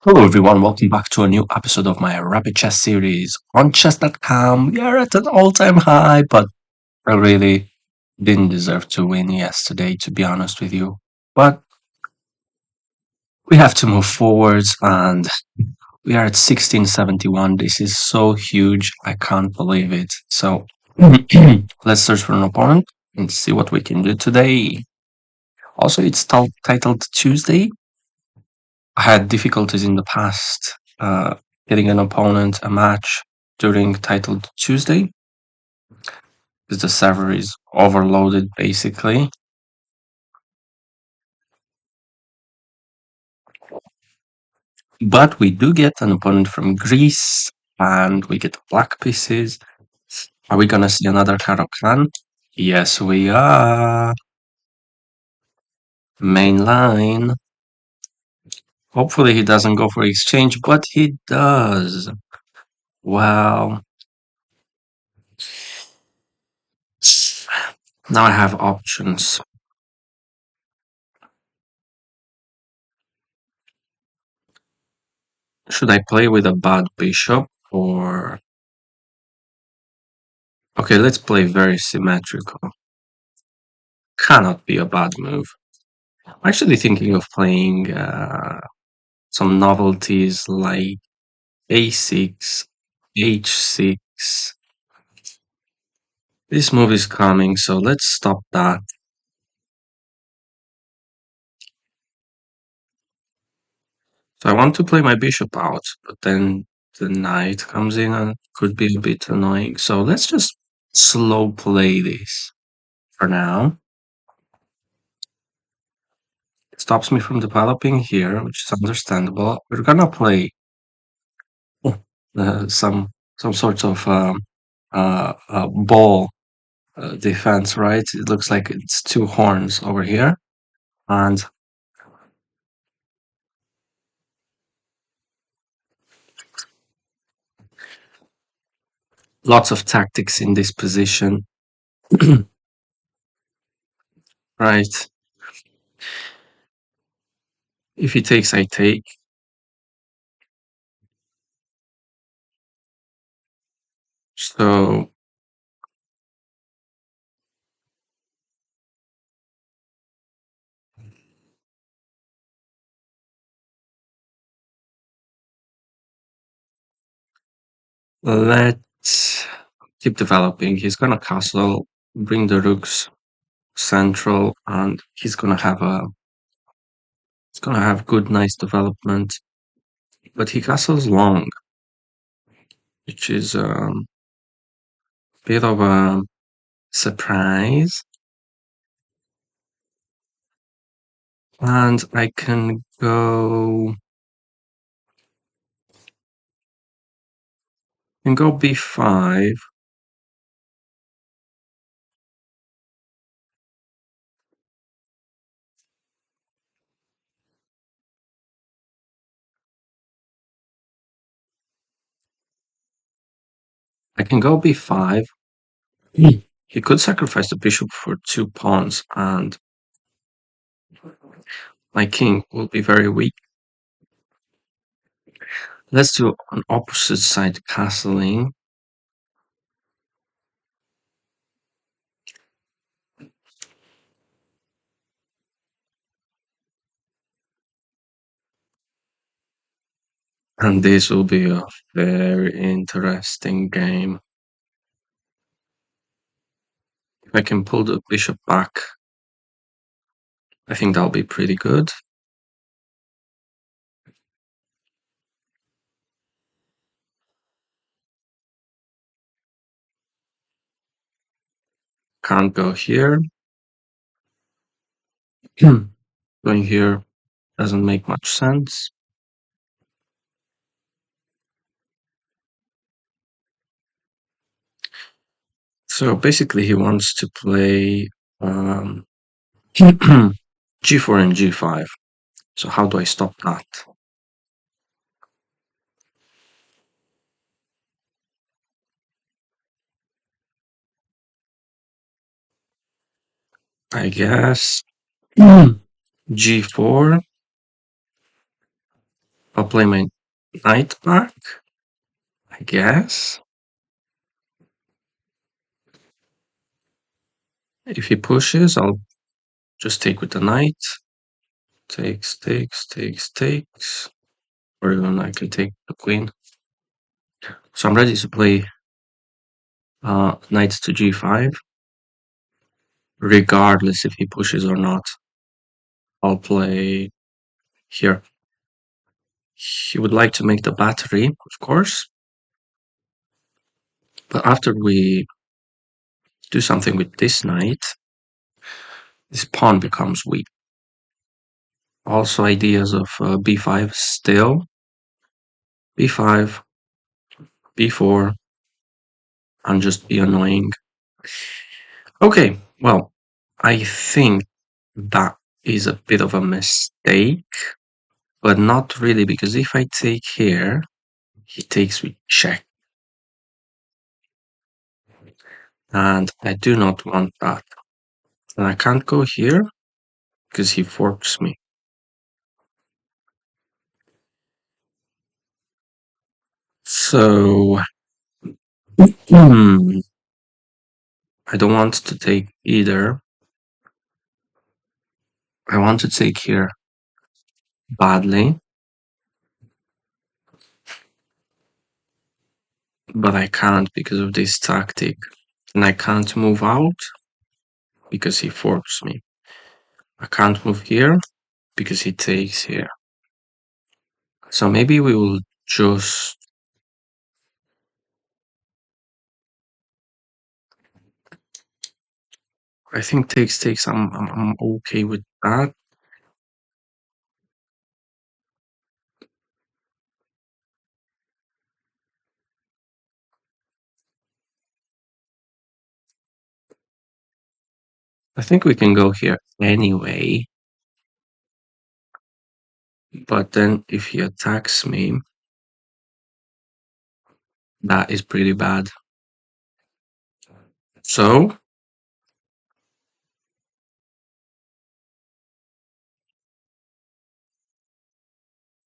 Hello everyone, welcome back to a new episode of my Rapid Chess series on chess.com. We are at an all-time high, but I really didn't deserve to win yesterday, to be honest with you. But we have to move forwards and we are at 1671. This is so huge, I can't believe it. So let's search for an opponent and see what we can do today. Also, it's titled Tuesday. I had difficulties in the past getting an opponent a match during titled Tuesday because the server is overloaded basically. But we do get an opponent from Greece and we get black pieces. Are we gonna see another Caro-Kann? Yes, we are. Main line. Hopefully he doesn't go for exchange, but he does. Well, now I have options. Should I play with a bad bishop or... Okay, let's play very symmetrical. Cannot be a bad move. I'm actually thinking of playing some novelties like a6, h6. This move is coming, so let's stop that. So I want to play my bishop out, but then the knight comes in and could be a bit annoying. So let's just slow play this for now. It stops me from developing here, which is understandable. We're gonna play some sort of ball defense, right? It looks like it's two horns over here, and lots of tactics in this position. Right. If he takes, I take. So let's keep developing. He's gonna castle, bring the rooks central, and he's gonna have good, nice development. But he castles long, which is bit of a surprise. And I can go b5. I can go b5. He could sacrifice the bishop for 2 pawns, and my king will be very weak. Let's do an opposite side castling. And this will be a very interesting game. If I can pull the bishop back, I think that'll be pretty good. Can't go here. Going here doesn't make much sense. So basically he wants to play g4 and g5. So how do I stop that? I guess g4. I'll play my knight back, I guess. If he pushes, I'll just take with the knight. Takes, takes, takes, takes. Or even I can take the queen. So I'm ready to play knight to g5. Regardless if he pushes or not, I'll play here. He would like to make the battery, of course. But after we do something with this knight, this pawn becomes weak. Also ideas of b5 still. b5, b4, and just be annoying. Okay, well, I think that is a bit of a mistake, but not really, because if I take here, he takes with check. And I do not want that. And I can't go here because he forks me. So I don't want to take either. I want to take here badly, but I can't because of this tactic. And I can't move out because he forks me. I can't move here because he takes here. So maybe we will just... I think takes. I'm okay with that. I think we can go here anyway. But then if he attacks me, that is pretty bad. So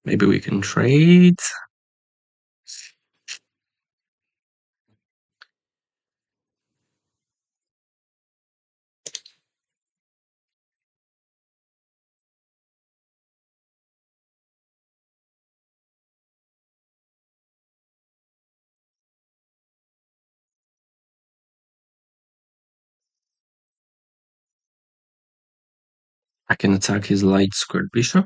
maybe we can trade. I can attack his light squared bishop.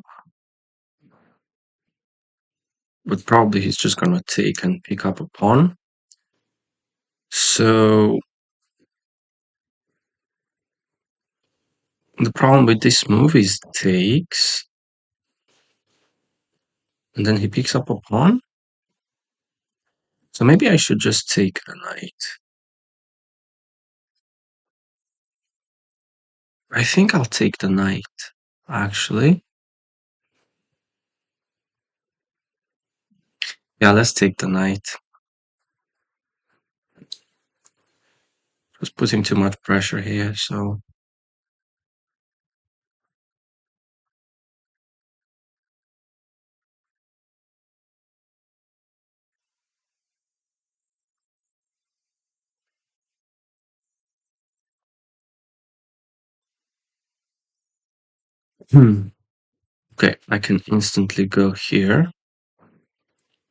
But probably he's just gonna take and pick up a pawn. So the problem with this move is takes, and then he picks up a pawn. So maybe I should just take the knight. I think I'll take the knight, actually. Yeah, let's take the knight. Just putting too much pressure here, so... Okay, I can instantly go here.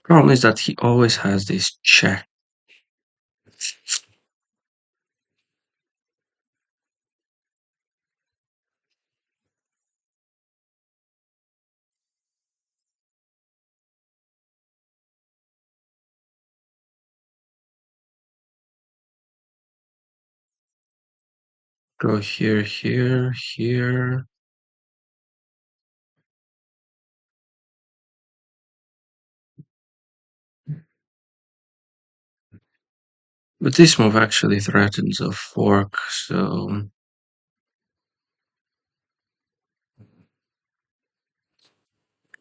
Problem is that he always has this check. Go here, here, here. But this move actually threatens a fork, so...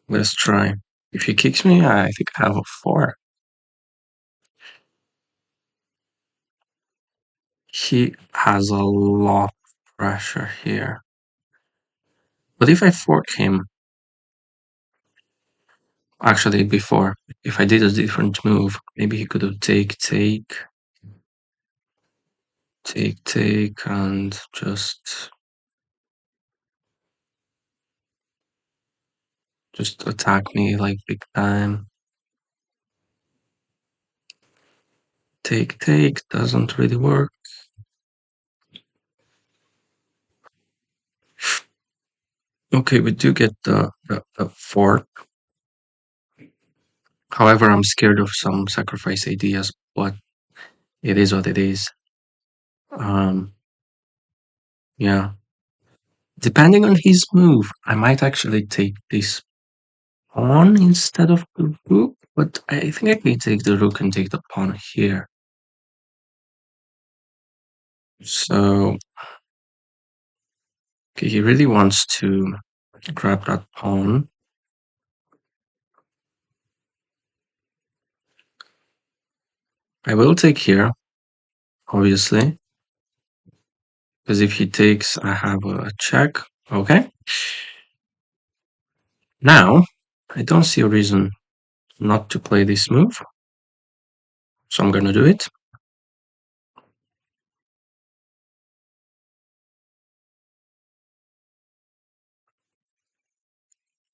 Let's try. If he kicks me, I think I have a 4. He has a lot of pressure here. But if I fork him, Actually, before, if I did a different move, maybe he could have take, and just attack me like big time. Take doesn't really work. Okay, we do get the fork. However, I'm scared of some sacrifice ideas, but it is what it is. Um, yeah. Depending on his move, I might actually take this pawn instead of the rook, but I think I can take the rook and take the pawn here. So, okay, he really wants to grab that pawn. I will take here, obviously, because if he takes, I have a check. Okay. Now, I don't see a reason not to play this move, so I'm gonna do it.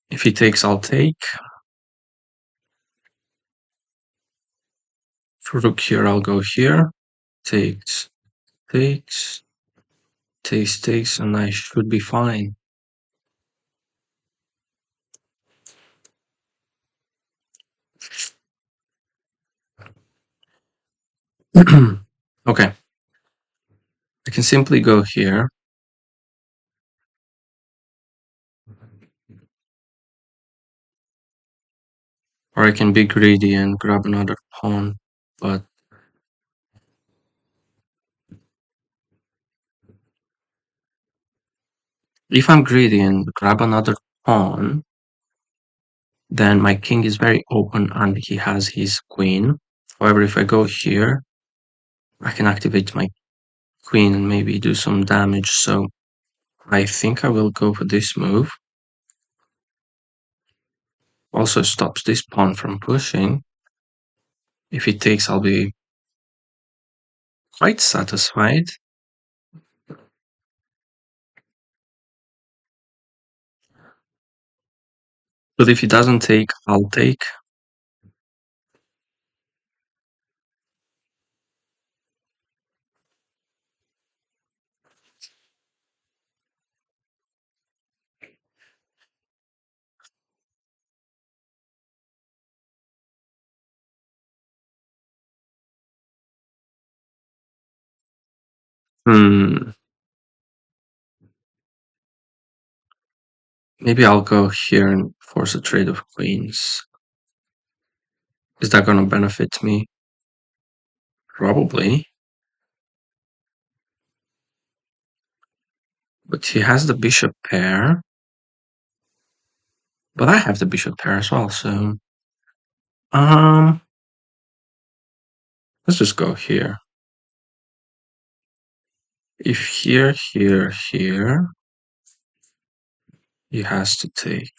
If he takes, I'll take. For rook here, I'll go here. Takes, takes, takes, and I should be fine. Okay. I can simply go here. Or I can be greedy and grab another pawn. But if I'm greedy and grab another pawn, then my king is very open and he has his queen. However, if I go here, I can activate my queen and maybe do some damage. So I think I will go for this move. Also stops this pawn from pushing. If he takes, I'll be quite satisfied. But if he doesn't take, I'll take. Hmm. Maybe I'll go here and force a trade of queens. Is that gonna benefit me? Probably. But he has the bishop pair. But I have the bishop pair as well, so um let's just go here. If here, here, he has to take.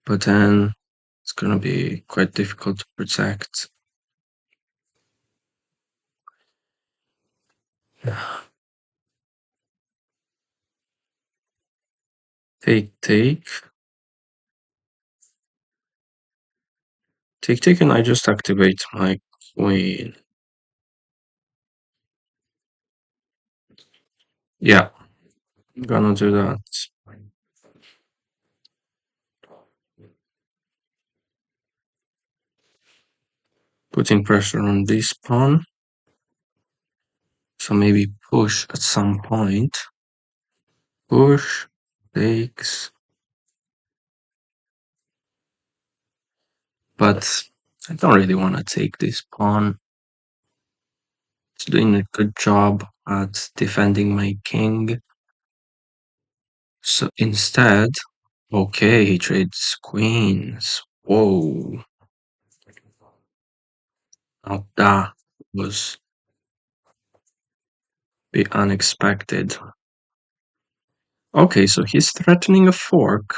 But then it's gonna be quite difficult to protect. Take, take. Take, and I just activate my queen. Yeah, I'm gonna do that. Putting pressure on this pawn. So maybe push at some point. Push, takes. But I don't really want to take this pawn. It's doing a good job at defending my king. So instead, okay, he trades queens. Whoa. Now that was be unexpected. Okay, so he's threatening a fork.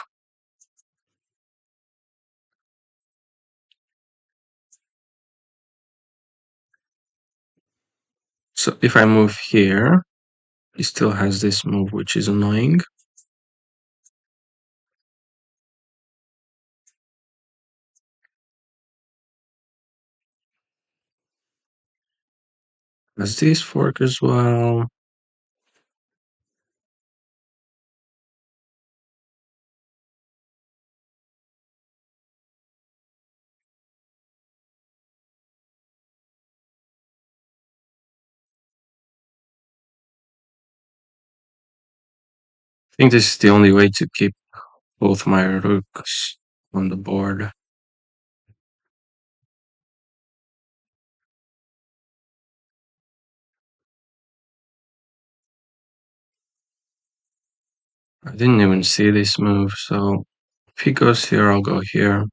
So if I move here, he still has this move, which is annoying. Has this fork as well. I think this is the only way to keep both my rooks on the board. I didn't even see this move, so if he goes here, I'll go here.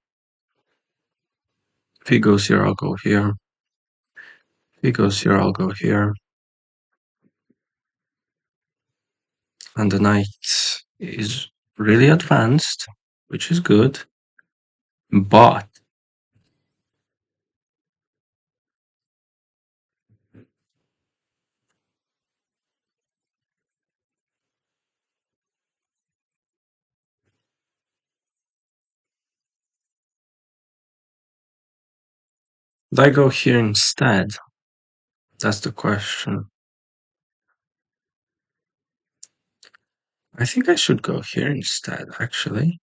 If he goes here, I'll go here. If he goes here, I'll go here. And the knight is really advanced, which is good. But would I go here instead? That's the question. I think I should go here instead, actually.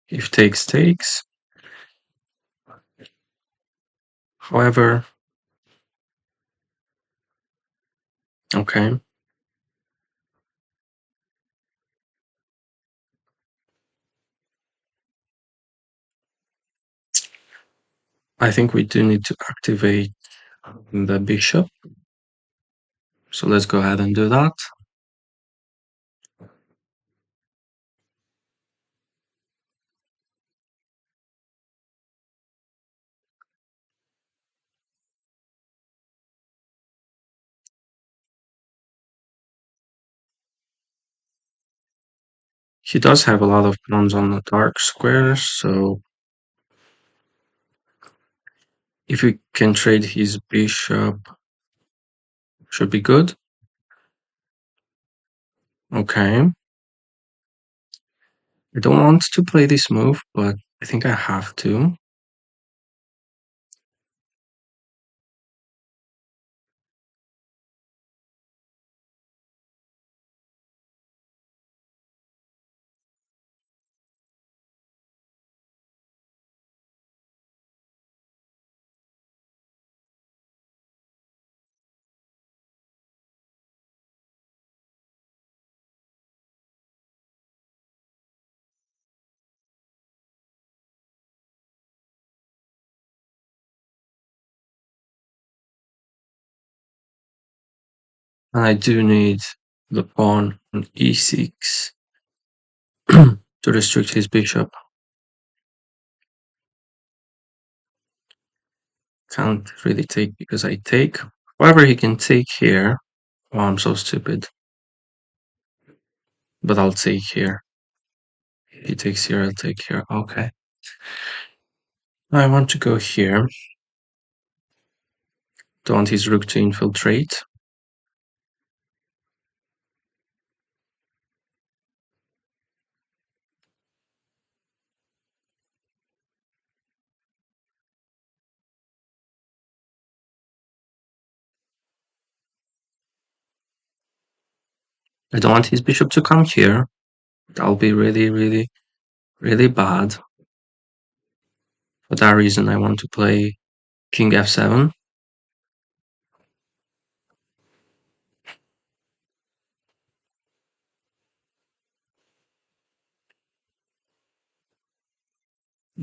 If takes takes. However, okay. I think we do need to activate the bishop. So let's go ahead and do that. He does have a lot of pawns on the dark squares, so if we can trade his bishop, should be good. Okay. I don't want to play this move, but I think I have to. And I do need the pawn on e6 to restrict his bishop. Can't really take because I take. However, he can take here. Oh, I'm so stupid. But I'll take here. He takes here, I'll take here. Okay. I want to go here. Don't want his rook to infiltrate. I don't want his bishop to come here. That'll be really, really, really bad. For that reason, I want to play king f7.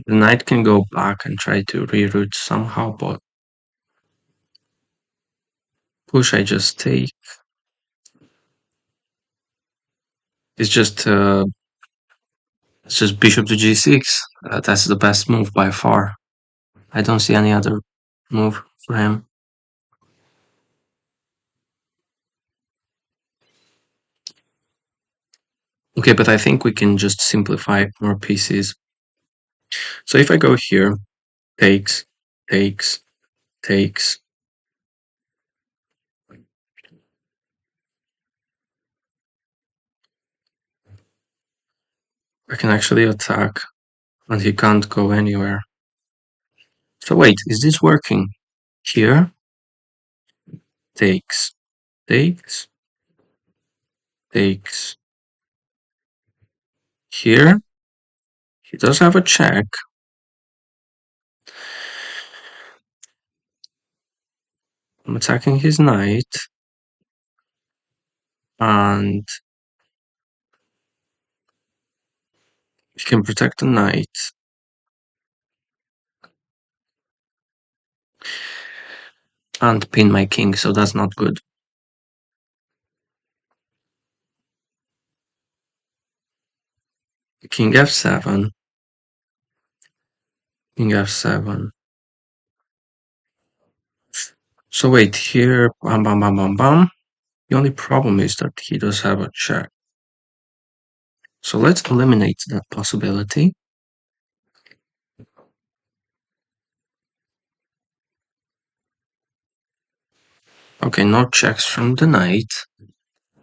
The knight can go back and try to reroute somehow, but push I just take. It's just bishop to g6. That's the best move by far. I don't see any other move for him. Okay, but I think we can just simplify more pieces. So if I go here, takes, takes, takes, I can actually attack and he can't go anywhere. So wait, is this working? Here, takes, takes, takes. Here, he does have a check. I'm attacking his knight, and he can protect the knight. And pin my king, so that's not good. King f7, king f7. So wait, here, bam, bam, bam, bam, bam. The only problem is that he does have a check. So let's eliminate that possibility. Okay, no checks from the knight.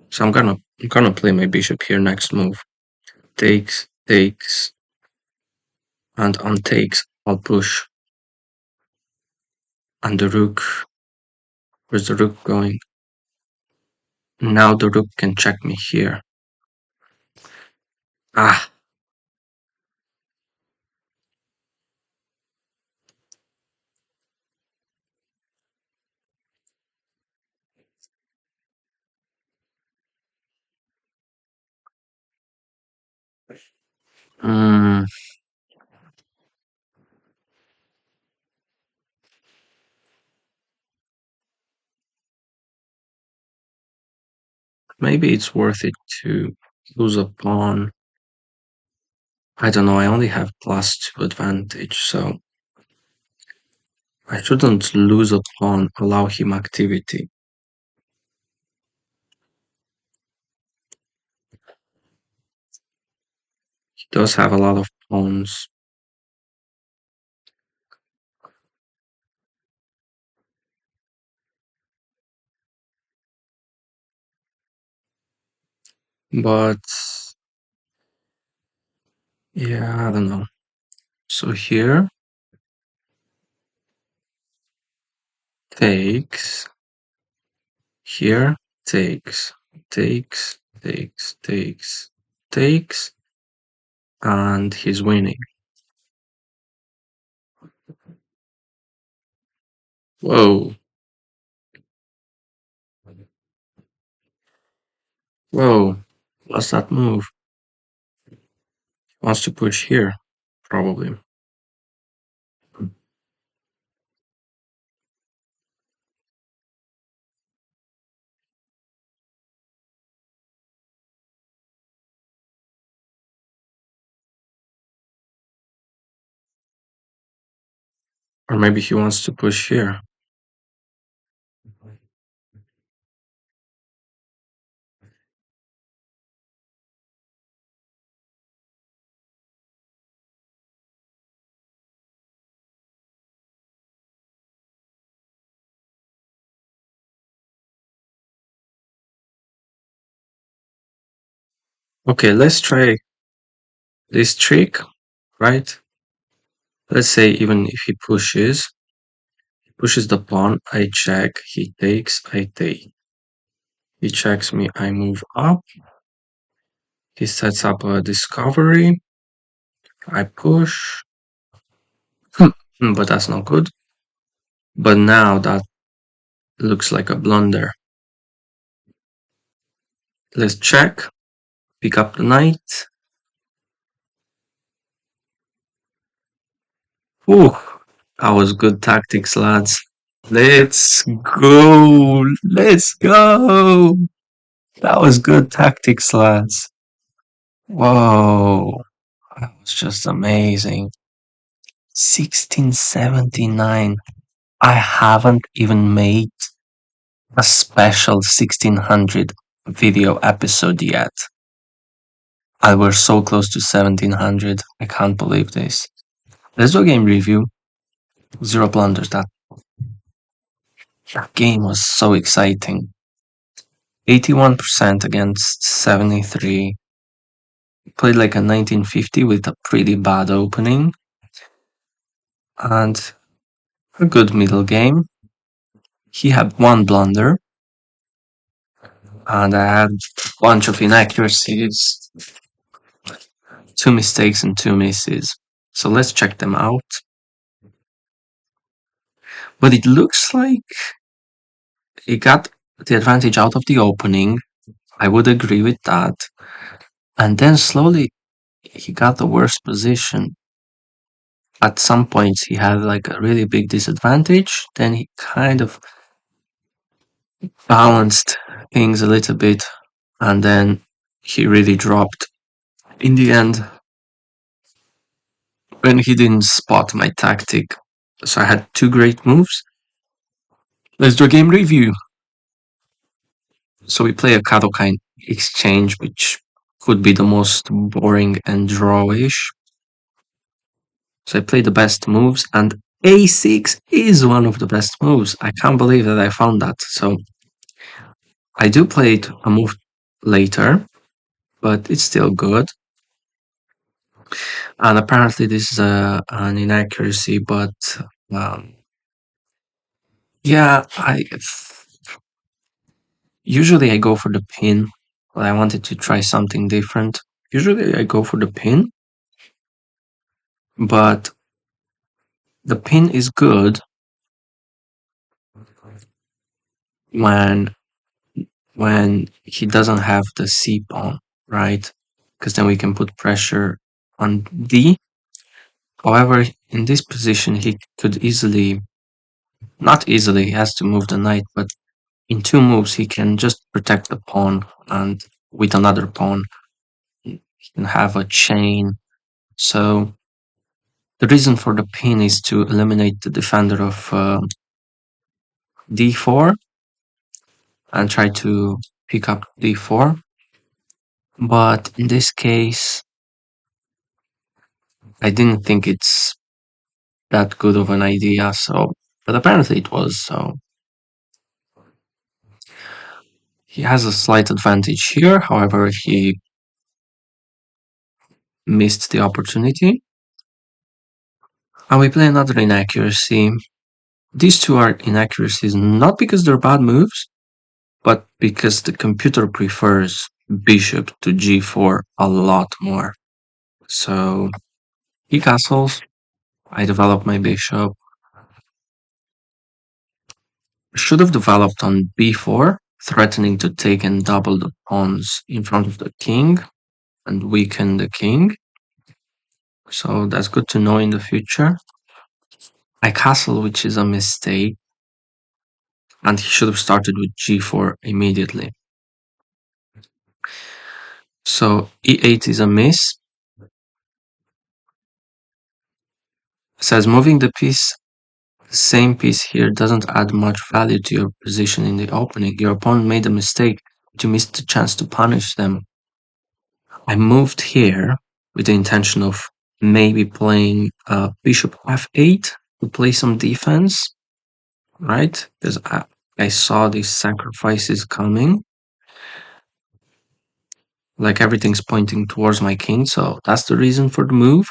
So I'm gonna play my bishop here next move. Takes, takes, and on takes, I'll push. And the rook, where's the rook going? Now the rook can check me here. Ah, mm, maybe it's worth it to lose a pawn. I don't know, I only have +2 advantage, so I shouldn't lose a pawn, allow him activity. He does have a lot of pawns. But yeah, I don't know. So here takes, here takes, takes, takes, takes, takes, and he's winning. Whoa, whoa, what's that move? Wants to push here, probably. Or maybe he wants to push here. Okay, let's try this trick, right? Let's say even if he pushes the pawn, I check, he takes, I take. He checks me, I move up. He sets up a discovery. I push. But that's not good. But now that looks like a blunder. Let's check. Pick up the knight. Ooh, that was good tactics, lads. Let's go. Let's go. That was good tactics, lads. Whoa. That was just amazing. 1679. I haven't even made a special 1600 video episode yet. I were so close to 1700. I can't believe this. Let's do a game review. Zero blunders. That game was so exciting. 81% against 73. Played like a 1950 with a pretty bad opening and a good middle game. He had one blunder and I had a bunch of inaccuracies, two mistakes and two misses. So let's check them out. But it looks like he got the advantage out of the opening. I would agree with that. And then slowly he got the worst position. At some points he had like a really big disadvantage. Then he kind of balanced things a little bit and then he really dropped. In the end, when he didn't spot my tactic, so I had two great moves. Let's do a game review. So we play a Kadokain exchange, which could be the most boring and drawish. So I play the best moves, and A6 is one of the best moves. I can't believe that I found that. So I do play it a move later, but it's still good. And apparently this is an inaccuracy, but um, yeah, usually I go for the pin, but I wanted to try something different. Usually I go for the pin, but the pin is good when he doesn't have the C pawn, right? Because then we can put pressure on D. However, in this position, he could easily, not easily, he has to move the knight, but in two moves, he can just protect the pawn, and with another pawn, he can have a chain. So the reason for the pin is to eliminate the defender of D4 and try to pick up D4. But in this case, I didn't think it's that good of an idea. So, but apparently it was. So he has a slight advantage here. However, he missed the opportunity. And we play another inaccuracy. These two are inaccuracies not because they're bad moves, but because the computer prefers bishop to g4 a lot more. So he castles. I develop my bishop. Should have developed on b4, threatening to take and double the pawns in front of the king and weaken the king. So that's good to know in the future. I castle, which is a mistake, and he should have started with g4 immediately. So e8 is a miss. Says moving the piece, the same piece here doesn't add much value to your position in the opening. Your opponent made a mistake, but you missed the chance to punish them. I moved here with the intention of maybe playing bishop f8 to play some defense, right? Because I saw these sacrifices coming. Like everything's pointing towards my king, so that's the reason for the move.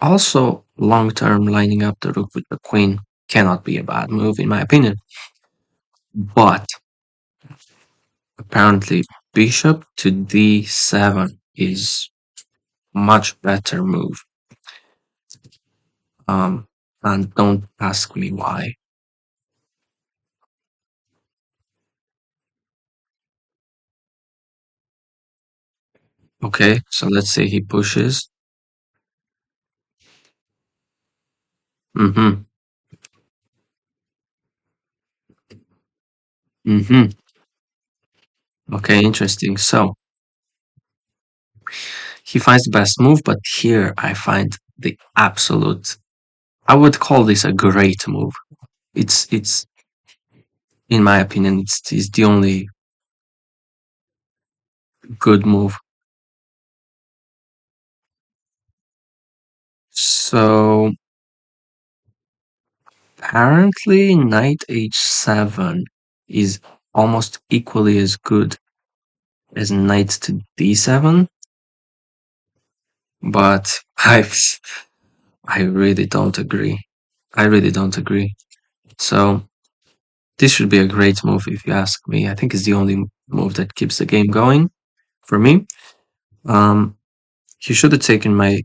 Also, long term, lining up the rook with the queen cannot be a bad move, in my opinion. But apparently, bishop to d7 is much better move. And don't ask me why. Okay, so let's say he pushes. Mm-hmm. Mm-hmm. Okay, interesting. So he finds the best move, but here I find the absolute. I would call this a great move. It's in my opinion, it's the only good move. So apparently knight h7 is almost equally as good as knight to d7, but I really don't agree. I really don't agree. So this should be a great move if you ask me. I think it's the only move that keeps the game going for me. Um, he should have taken my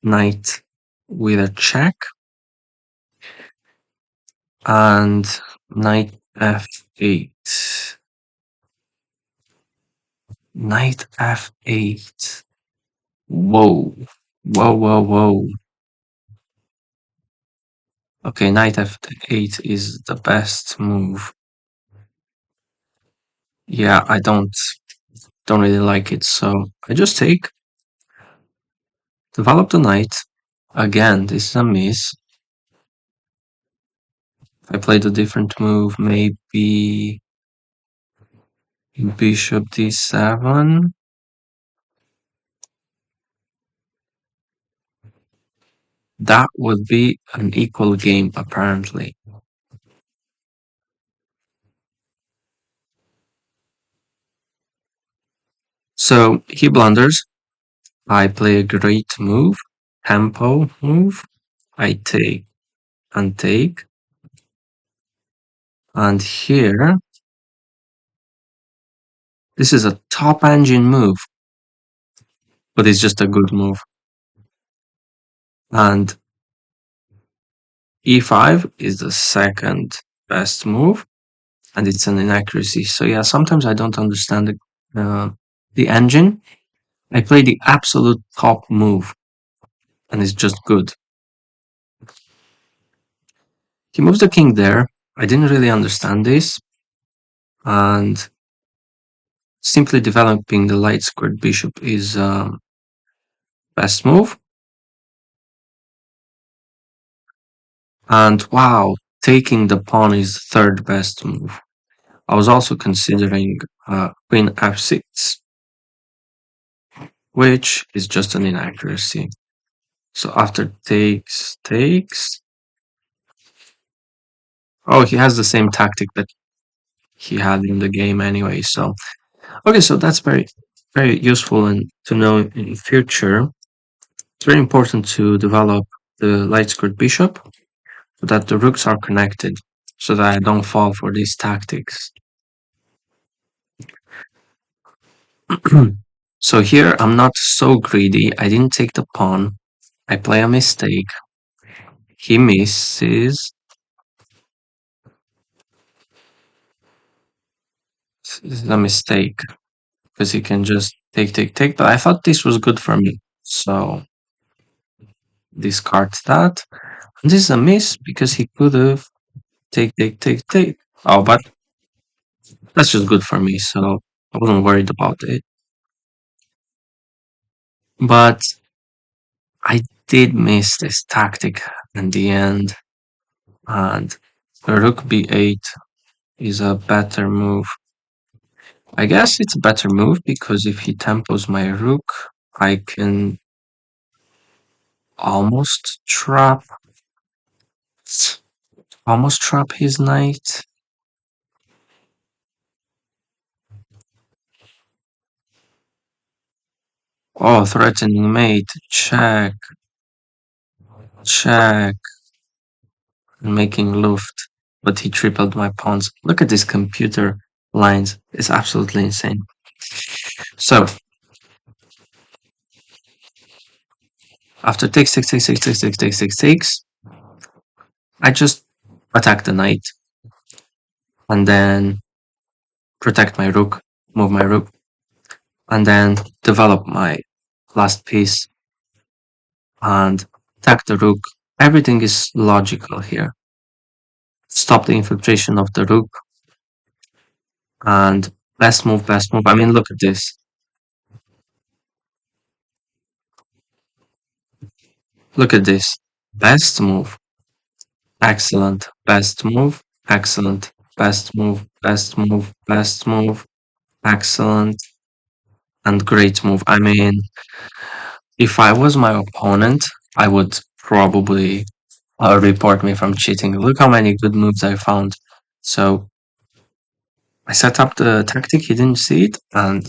knight with a check and knight f8. Knight f8. Whoa. Whoa, whoa, whoa. Okay, knight f8 is the best move. Yeah, I don't really like it, so I just take, develop the knight. Again, this is a miss. If I played a different move, maybe bishop d7. That would be an equal game, apparently. So he blunders. I play a great move, tempo move. I take and take. And here, this is a top engine move, but it's just a good move. And e5 is the second best move, and it's an inaccuracy. So yeah, sometimes I don't understand the engine. I play the absolute top move, and it's just good. He moves the king there. I didn't really understand this, and simply developing the light squared bishop is best move. And wow, taking the pawn is third best move. I was also considering queen f6, which is just an inaccuracy. So after takes. Oh, he has the same tactic that he had in the game anyway. So okay, so that's very useful and to know in future. It's very important to develop the light squared bishop so that the rooks are connected, so that I don't fall for these tactics. So here I'm not so greedy. I didn't take the pawn. I play a mistake. He misses. This is a mistake because he can just take. But I thought this was good for me. So discard that. And this is a miss because he could have take. Oh, but that's just good for me. So I wasn't worried about it. But I did miss this tactic in the end. And rook b8 is a better move. I guess it's a better move because if he tempos my rook, I can almost trap his knight. Oh, threatening mate, check, check, making luft, but he tripled my pawns. Look at this computer lines, it's absolutely insane. So after takes, I just attack the knight and then protect my rook, move my rook, and then develop my last piece and attack the rook. Everything is logical here. Stop the infiltration of the rook and best move, best move. I mean, look at this. Look at this. Best move. Excellent. Best move. Excellent. Best move. Best move. Best move. Excellent. And great move. I mean, if I was my opponent, I would probably report me from cheating. Look how many good moves I found. So I set up the tactic, he didn't see it, and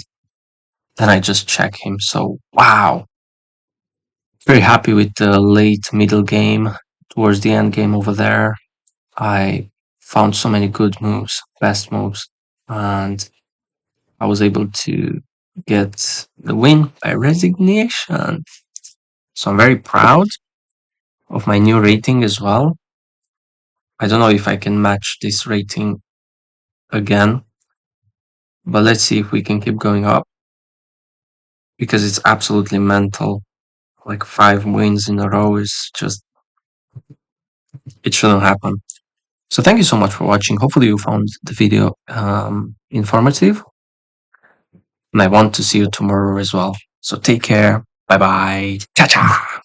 then I just check him. So wow, very happy with the late middle game. Towards the end game over there, I found so many good moves, best moves, and I was able to get the win by resignation. So I'm very proud of my new rating as well. I don't know if I can match this rating again, but let's see if we can keep going up because it's absolutely mental. Like 5 wins in a row is just, it shouldn't happen. So thank you so much for watching. Hopefully you found the video informative, and I want to see you tomorrow as well. So take care. Bye bye. Ciao ciao.